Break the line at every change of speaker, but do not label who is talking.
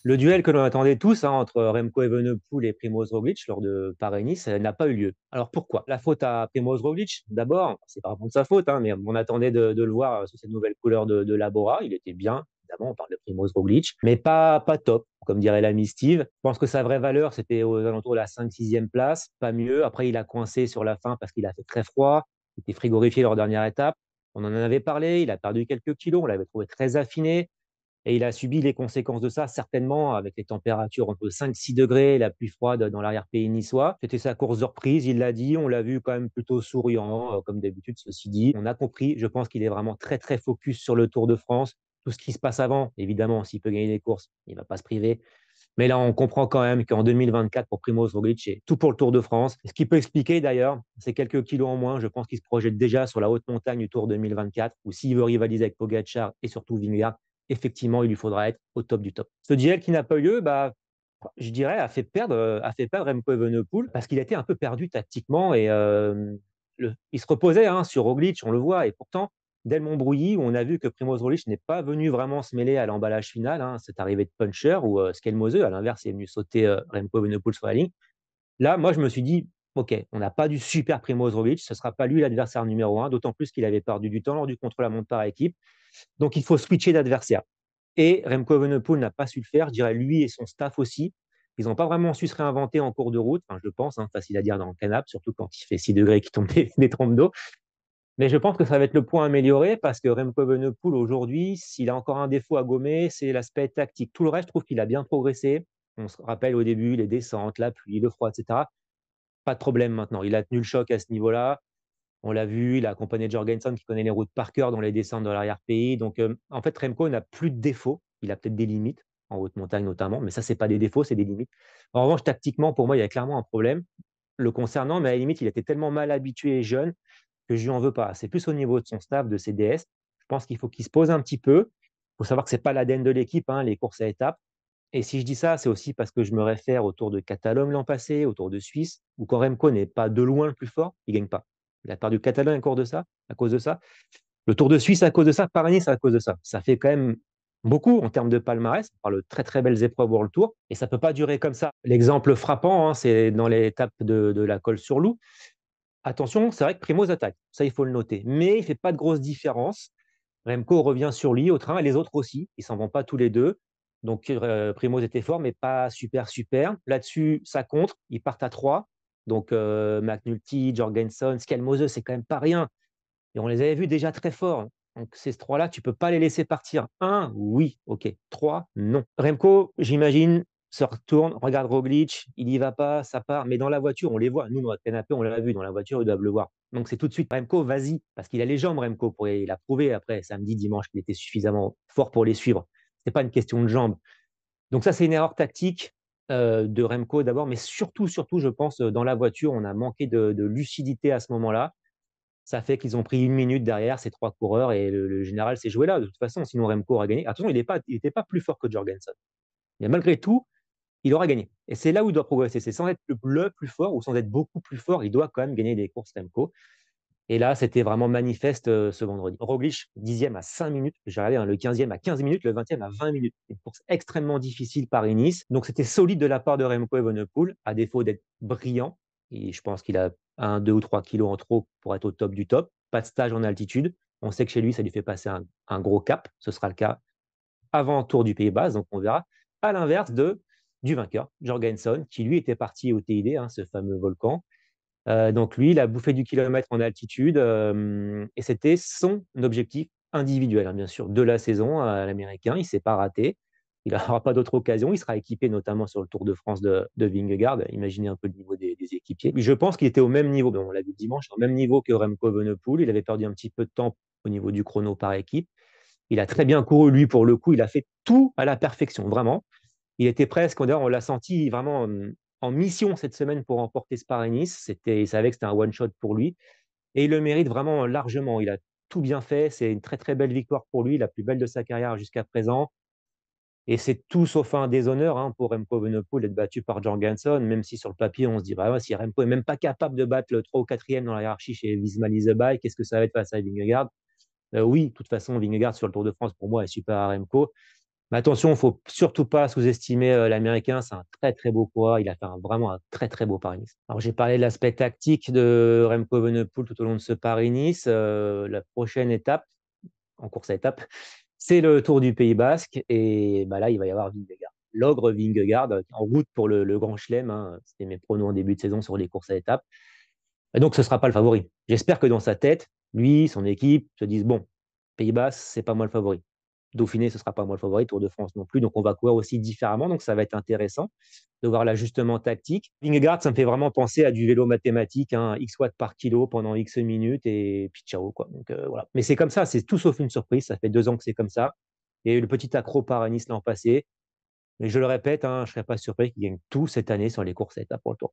Le duel que l'on attendait tous entre Remco Evenepoel et Primoz Roglic lors de Paris-Nice n'a pas eu lieu. Alors pourquoi? La faute à Primoz Roglic, d'abord, c'est pas vraiment de sa faute, mais on attendait de le voir sous cette nouvelle couleur de Labora. Il était bien, évidemment, on parle de Primoz Roglic, mais pas top, comme dirait l'ami Steve. Je pense que sa vraie valeur, c'était aux alentours de la 5-6e place, pas mieux. Après, il a coincé sur la fin parce qu'il a fait très froid, il était frigorifié leur dernière étape. On en avait parlé, il a perdu quelques kilos, on l'avait trouvé très affiné. Et il a subi les conséquences de ça, certainement, avec les températures entre 5-6 degrés, la pluie froide dans l'arrière-pays niçois. C'était sa course de reprise, il l'a dit, on l'a vu quand même plutôt souriant, comme d'habitude, ceci dit. On a compris, je pense qu'il est vraiment très, très focus sur le Tour de France. Tout ce qui se passe avant, évidemment, s'il peut gagner des courses, il ne va pas se priver. Mais là, on comprend quand même qu'en 2024, pour Primoz Roglic, c'est tout pour le Tour de France. Ce qui peut expliquer d'ailleurs, c'est quelques kilos en moins. Je pense qu'il se projette déjà sur la haute montagne du Tour 2024, où s'il veut rivaliser avec Pogacar et surtout Vingegaard, effectivement, il lui faudra être au top du top. Ce duel qui n'a pas eu lieu, je dirais, a fait perdre Remco Evenepoel parce qu'il a été un peu perdu tactiquement et il se reposait sur Roglic, on le voit, et pourtant, dès le Montbrouilly, où on a vu que Primoz Roglic n'est pas venu vraiment se mêler à l'emballage final, cette arrivée de puncher, où Skelmose, à l'inverse, est venu sauter Remco Evenepoel sur la ligne. Là, moi, je me suis dit, OK, on n'a pas du super Primoz Roglic, ce ne sera pas lui l'adversaire numéro un, d'autant plus qu'il avait perdu du temps lors du contre-la-montre par équipe. Donc, il faut switcher d'adversaire. Et Remco Evenepoel n'a pas su le faire, je dirais lui et son staff aussi. Ils n'ont pas vraiment su se réinventer en cours de route, enfin, je pense, facile à dire dans le canap, surtout quand il fait 6 degrés qui tombent des trompes d'eau. Mais je pense que ça va être le point amélioré parce que Remco Evenepoel, aujourd'hui, s'il a encore un défaut à gommer, c'est l'aspect tactique. Tout le reste, je trouve qu'il a bien progressé. On se rappelle au début les descentes, la pluie, le froid, etc. Pas de problème maintenant. Il a tenu le choc à ce niveau-là. On l'a vu, il a accompagné Jorgensen qui connaît les routes par cœur dans les descentes de l'arrière-pays. Donc, en fait, Remco n'a plus de défauts. Il a peut-être des limites, en haute montagne notamment, mais ça, c'est pas des défauts, c'est des limites. En revanche, tactiquement, pour moi, il y a clairement un problème le concernant, mais à la limite, il était tellement mal habitué et jeune que je lui en veux pas. C'est plus au niveau de son staff, de ses DS. Je pense qu'il faut qu'il se pose un petit peu. Il faut savoir que c'est pas l'ADN de l'équipe, les courses à étapes. Et si je dis ça, c'est aussi parce que je me réfère au Tour de Catalogne l'an passé, au Tour de Suisse, où quand Remco n'est pas de loin le plus fort, il ne gagne pas. Il a perdu Catalogne à cause de ça. Le Tour de Suisse à cause de ça, Paris-Nice à cause de ça. Ça fait quand même beaucoup en termes de palmarès. On parle de très très belles épreuves World Tour et ça ne peut pas durer comme ça. L'exemple frappant, c'est dans l'étape de la Col sur Loup. Attention, c'est vrai que Primoz attaque, ça il faut le noter, mais il ne fait pas de grosse différence. Remco revient sur lui au train et les autres aussi, ils s'en vont pas tous les deux. Donc Primoz était fort, mais pas super super. Là-dessus, ça contre, ils partent à 3. Donc McNulty, Jorgensen, Skelmose, c'est quand même pas rien. Et on les avait vus déjà très forts. Donc ces trois-là, tu peux pas les laisser partir. Un, oui, ok. Trois, non. Remco, j'imagine, se retourne, regarde Roglic, il y va pas, ça part. Mais dans la voiture, on les voit. Nous, dans notre canapé, on l'a vu. Dans la voiture, ils doivent le voir. Donc c'est tout de suite, Remco, vas-y. Parce qu'il a les jambes, Remco. Il a prouvé après, samedi, dimanche, qu'il était suffisamment fort pour les suivre. C'est pas une question de jambes. Donc ça, c'est une erreur tactique de Remco d'abord, mais surtout, je pense, dans la voiture, on a manqué de lucidité à ce moment-là. Ça fait qu'ils ont pris 1 minute derrière ces trois coureurs et le général s'est joué là. De toute façon, sinon Remco aurait gagné. Attention, il n'était pas plus fort que Jorgensen. Mais malgré tout, il aura gagné. Et c'est là où il doit progresser. C'est sans être le plus fort ou sans être beaucoup plus fort, il doit quand même gagner des courses Remco. Et là, c'était vraiment manifeste ce vendredi. Roglic, 10e à 5 minutes. J'ai regardé le 15e à 15 minutes, le 20e à 20 minutes. Une course extrêmement difficile Paris-Nice. Donc, c'était solide de la part de Remco Evenepoel, à défaut d'être brillant. Et je pense qu'il a 1, 2 ou 3 kilos en trop pour être au top du top. Pas de stage en altitude. On sait que chez lui, ça lui fait passer un gros cap. Ce sera le cas avant Tour du Pays Bas. Donc, on verra. À l'inverse du vainqueur, Jorgensen, qui lui était parti au TID, ce fameux volcan. Donc lui, il a bouffé du kilomètre en altitude et c'était son objectif individuel, bien sûr, de la saison à l'américain. Il ne s'est pas raté. Il n'aura pas d'autre occasion. Il sera équipé notamment sur le Tour de France de Vingegaard. Imaginez un peu le niveau des équipiers. Je pense qu'il était au même niveau, on l'a vu dimanche, au même niveau que Remco Evenepoel. Il avait perdu un petit peu de temps au niveau du chrono par équipe. Il a très bien couru, lui, pour le coup. Il a fait tout à la perfection, vraiment. Il était presque, d'ailleurs, on l'a senti vraiment en mission cette semaine pour remporter ce Paris-Nice. Il savait que c'était un one-shot pour lui. Et il le mérite vraiment largement. Il a tout bien fait. C'est une très, très belle victoire pour lui, la plus belle de sa carrière jusqu'à présent. Et c'est tout sauf un déshonneur pour Remco Evenepoel d'être battu par Jorgensen, même si sur le papier, on se dit, bah ouais, si Remco est même pas capable de battre le 3 ou 4e dans la hiérarchie chez Visma Leasebike, qu'est-ce que ça va être face à Vingegaard? Oui, de toute façon, Vingegaard sur le Tour de France, pour moi, est super à Remco. Mais attention, il faut surtout pas sous-estimer l'Américain. C'est un très très beau coureur. Il a fait vraiment un très très beau Paris-Nice. Alors j'ai parlé de l'aspect tactique de Remco Evenepoel tout au long de ce Paris-Nice. La prochaine étape, en course à étapes, c'est le Tour du Pays Basque. Et bah, là, il va y avoir Vingegaard. L'ogre Vingegaard en route pour le Grand Chelem, hein. C'était mes pronos en début de saison sur les courses à étapes. Et donc, ce ne sera pas le favori. J'espère que dans sa tête, lui, son équipe se disent, bon, Pays-Bas, c'est pas moi le favori. Dauphiné, ce ne sera pas moi le favori, Tour de France non plus. Donc, on va courir aussi différemment. Donc, ça va être intéressant de voir l'ajustement tactique. Vingegaard, ça me fait vraiment penser à du vélo mathématique, hein, X watts par kilo pendant X minutes et puis ciao, quoi. Donc, voilà. Mais c'est comme ça, c'est tout sauf une surprise. Ça fait 2 ans que c'est comme ça. Il y a eu le petit accro par Nice l'an passé. Mais je le répète, hein, je ne serais pas surpris qu'il gagne tout cette année sur les courses à étapes pour le Tour.